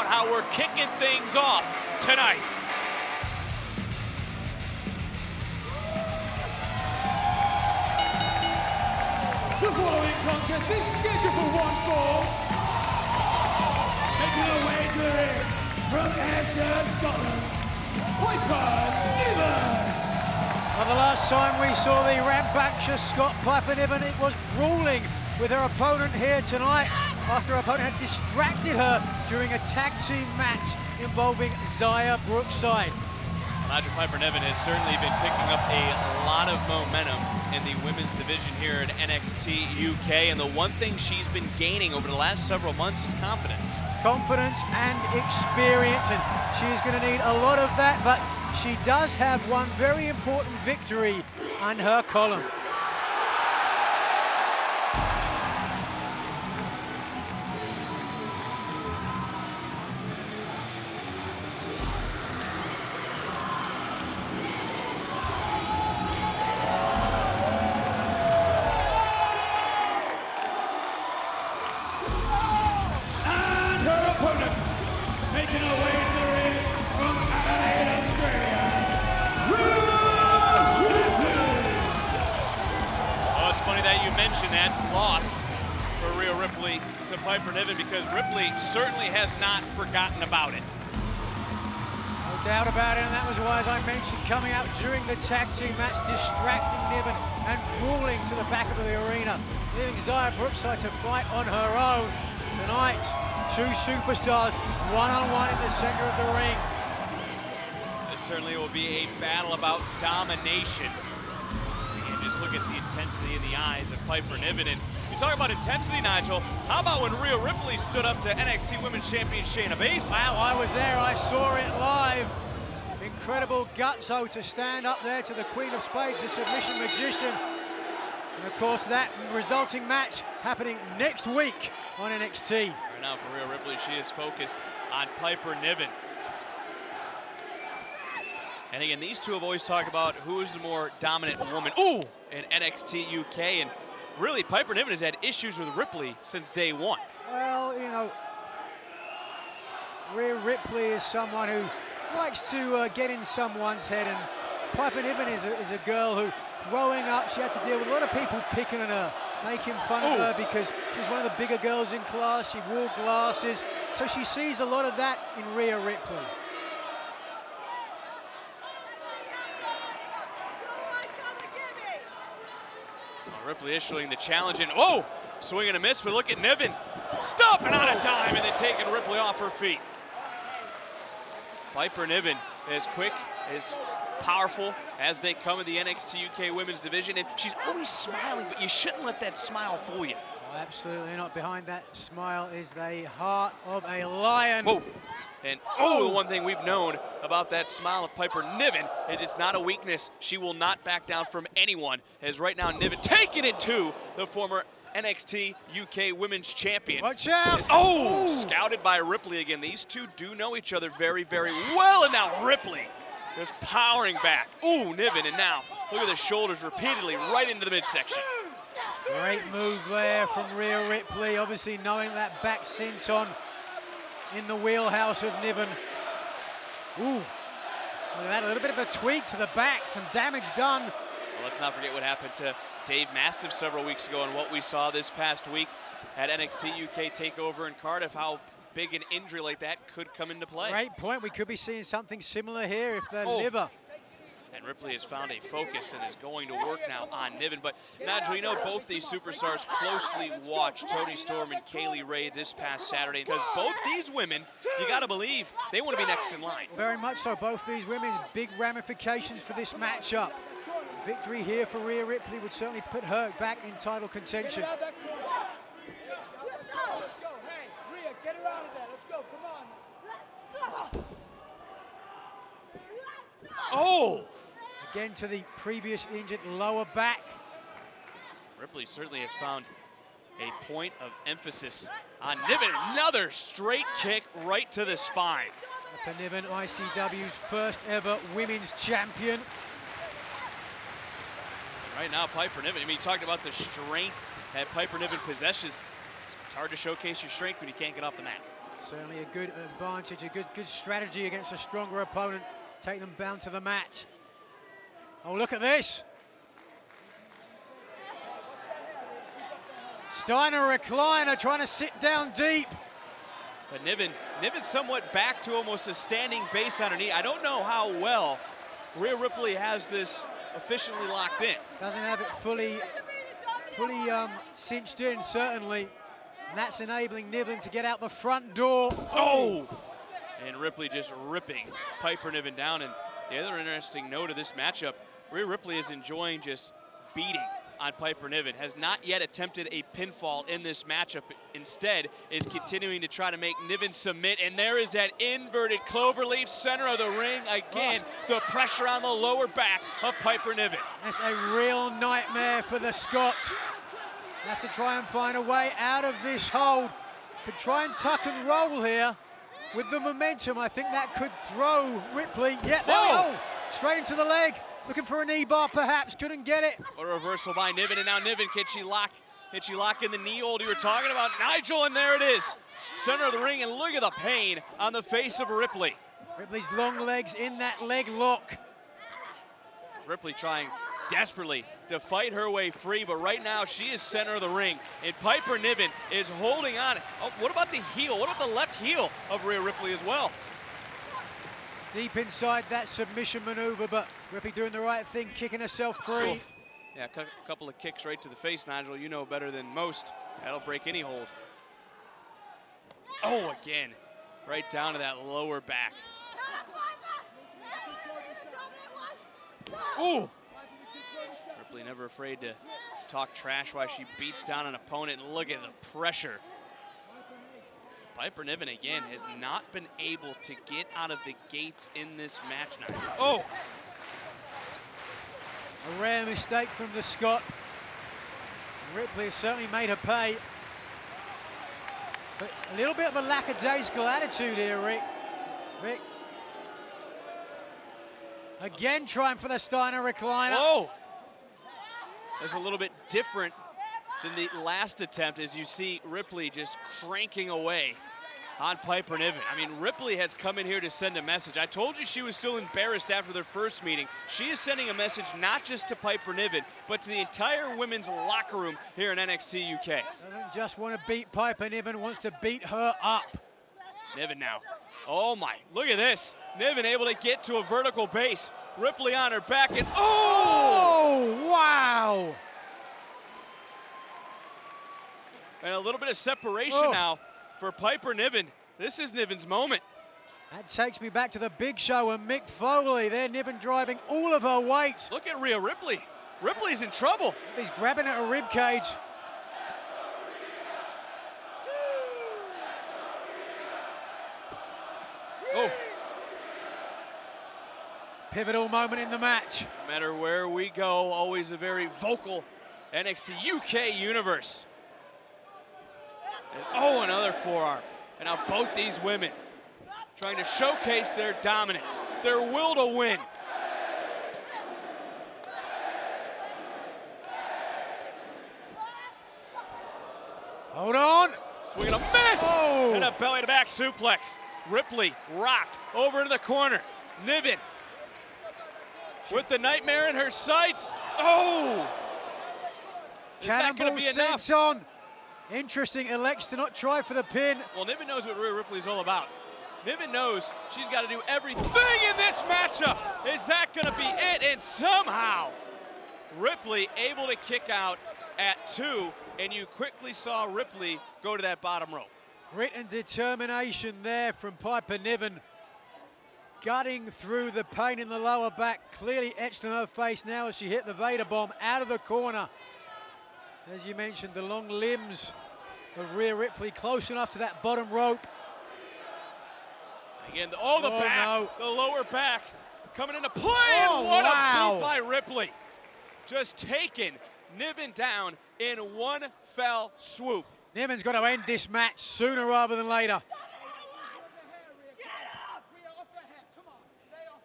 out how we're kicking things off tonight. The following contest is scheduled for one fall. Making her way to the ring from Ayrshire, Scotland, Piper Niven. Well, the last time we saw the rambunctious Scot Piper Niven, it was grueling with her opponent here tonight after her opponent had distracted her during a tag team match involving Xia Brookside. Elijah Piper Niven has certainly been picking up a lot of momentum in the women's division here at NXT UK, and the one thing she's been gaining over the last several months is confidence. Confidence and experience, and she's going to need a lot of that, but she does have one very important victory on her column. Making her way to the ring from Adelaide, Australia, Oh, it's funny that you mentioned that loss for Rhea Ripley to Piper Niven, because Ripley certainly has not forgotten about it. No doubt about it, and that was why, as I mentioned, coming out during the tag team match, distracting Niven and crawling to the back of the arena, leaving Xia Brookside to fight on her own. Tonight, two superstars, one-on-one in the center of the ring. This certainly will be a battle about domination. And just look at the intensity in the eyes of Piper Niven. And you talk about intensity, Nigel. How about when Rhea Ripley stood up to NXT Women's Champion Shayna Baszler? Wow, I was there, I saw it live. Incredible gutso to stand up there to the Queen of Spades, the submission magician. And of course, that resulting match happening next week on NXT. Right now for Rhea Ripley, she is focused on Piper Niven. And again, these two have always talked about who is the more dominant woman in NXT UK. And really, Piper Niven has had issues with Ripley since day one. Well, you know, Rhea Ripley is someone who likes to get in someone's head, and Piper Niven is a girl who, growing up, she had to deal with a lot of people picking on her, making fun of her because she's one of the bigger girls in class. She wore glasses, so she sees a lot of that in Rhea Ripley. Ripley issuing the challenge, and swing and a miss, but look at Niven stomping on a dime and then taking Ripley off her feet. Piper Niven is quick, is powerful as they come in the NXT UK women's division, and she's always smiling, but you shouldn't let that smile fool you. Oh, absolutely not. Behind that smile is the heart of a lion. And the one thing we've known about that smile of Piper Niven is it's not a weakness. She will not back down from anyone, as right now Niven taking it to the former NXT UK Women's Champion. Watch out! Scouted by Ripley again. These two do know each other very, very well, and now Ripley just powering back. Niven, and now look at the shoulders repeatedly right into the midsection. Great move there from Rhea Ripley, obviously knowing that back senton in the wheelhouse of Niven. Look at that, a little bit of a tweak to the back, some damage done. Well, let's not forget what happened to Dave Mastiff several weeks ago and what we saw this past week at NXT UK TakeOver in Cardiff, how big an injury like that could come into play. Great point. We could be seeing something similar here if the liver. And Ripley has found a focus and is going to work now on Niven. But Nigel, you know, both these superstars closely watched Toni Storm and Kaylee Ray this past Saturday, because both these women, you got to believe, they want to be next in line. Very much so. Both these women, big ramifications for this matchup. Victory here for Rhea Ripley would certainly put her back in title contention. Let's go. Hey, Rhea, get her out of there. Let's go. Come on. Again to the previous injured lower back. Ripley certainly has found a point of emphasis on Niven. Another straight kick right to the spine. Piper Niven, ICW's first ever women's champion. Right now, Piper Niven, I mean, you talked about the strength that Piper Niven possesses. It's hard to showcase your strength when you can't get off the mat. Certainly a good advantage, a good strategy against a stronger opponent. Take them down to the mat. Oh, look at this. Steiner recliner trying to sit down deep. But Niven's somewhat back to almost a standing base on her knee. I don't know how well Rhea Ripley has this efficiently locked in. Doesn't have it fully cinched in, certainly. And that's enabling Niven to get out the front door. Oh! And Ripley just ripping Piper Niven down. And the other interesting note of this matchup, Rhea Ripley is enjoying just beating on Piper Niven, has not yet attempted a pinfall in this matchup. Instead, is continuing to try to make Niven submit, and there is that inverted cloverleaf center of the ring. Again, the pressure on the lower back of Piper Niven. That's a real nightmare for the Scots. Have to try and find a way out of this hold. Could try and tuck and roll here with the momentum. I think that could throw Ripley. Yeah, there we go. Straight into the leg. Looking for a knee bar, perhaps. Couldn't get it. A reversal by Niven, and now Niven, can she lock in the knee hold you were talking about? Nigel, and there it is. Center of the ring, and look at the pain on the face of Ripley. Ripley's long legs in that leg lock. Ripley trying desperately to fight her way free, but right now she is center of the ring, and Piper Niven is holding on. Oh, what about the heel? What about the left heel of Rhea Ripley as well? Deep inside that submission maneuver, but Ripley doing the right thing, kicking herself free. Oof. Yeah, a couple of kicks right to the face, Nigel. You know better than most. That'll break any hold. Oh, again, right down to that lower back. Ooh! Ripley never afraid to talk trash while she beats down an opponent, and look at the pressure. Piper Niven, again, has not been able to get out of the gates in this match now. Oh! A rare mistake from the Scot. Ripley has certainly made her pay. But a little bit of a lackadaisical attitude here, Rick. Again trying for the Steiner recliner. Whoa! That's a little bit different than the last attempt, as you see Ripley just cranking away on Piper Niven. I mean, Ripley has come in here to send a message. I told you she was still embarrassed after their first meeting. She is sending a message not just to Piper Niven, but to the entire women's locker room here in NXT UK. Doesn't just want to beat Piper Niven, wants to beat her up. Niven now. Oh my, look at this. Niven able to get to a vertical base. Ripley on her back, and oh, wow. And a little bit of separation now for Piper Niven. This is Niven's moment. That takes me back to the Big Show and Mick Foley. There, Niven driving all of her weight. Look at Rhea Ripley. Ripley's in trouble. He's grabbing at her rib cage. Oh. Pivotal moment in the match. No matter where we go, always a very vocal NXT UK universe. Oh, another forearm. And now both these women trying to showcase their dominance, their will to win. Hold on. Swing and a miss! Oh. And a belly-to-back suplex. Ripley rocked over into the corner. Niven with the nightmare in her sights. Oh! Is that going to be enough? Senton. Interesting, elects to not try for the pin. Well, Niven knows what Rhea Ripley's all about. Niven knows she's got to do everything in this matchup. Is that going to be it? And somehow, Ripley able to kick out at 2, and you quickly saw Ripley go to that bottom rope. Grit and determination there from Piper Niven. Gutting through the pain in the lower back, clearly etched on her face now as she hit the Vader bomb out of the corner. As you mentioned, the long limbs of Rhea Ripley close enough to that bottom rope. Again, the back, no. The lower back coming into play, and a what boot by Ripley. Just taking Niven down in one fell swoop. Niven's got to end this match sooner rather than later.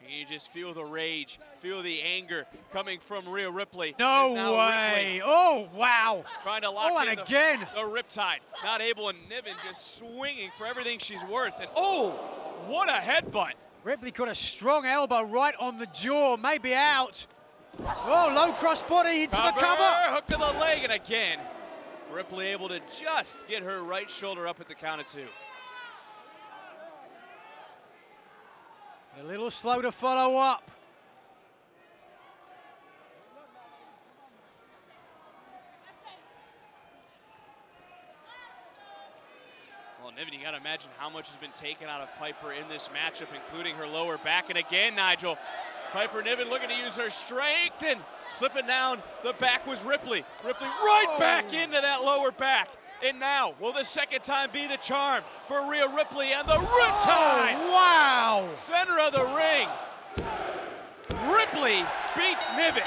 He just feel the rage, feel the anger coming from Rhea Ripley. No As now way. Ripley Oh, wow. trying to lock and in again. the riptide. Not able, and Niven just swinging for everything she's worth. And oh, what a headbutt. Ripley got a strong elbow right on the jaw, maybe out. Oh, low cross body into the cover. Hook to the leg, and again, Ripley able to just get her right shoulder up at the count of 2. A little slow to follow up. Well, Niven, you got to imagine how much has been taken out of Piper in this matchup, including her lower back. And again, Nigel, Piper Niven looking to use her strength, and slipping down the back was Ripley. Ripley right back into that lower back. And now, will the second time be the charm for Rhea Ripley and the riptide? Oh, wow. Center of the ring. Ripley beats Niven.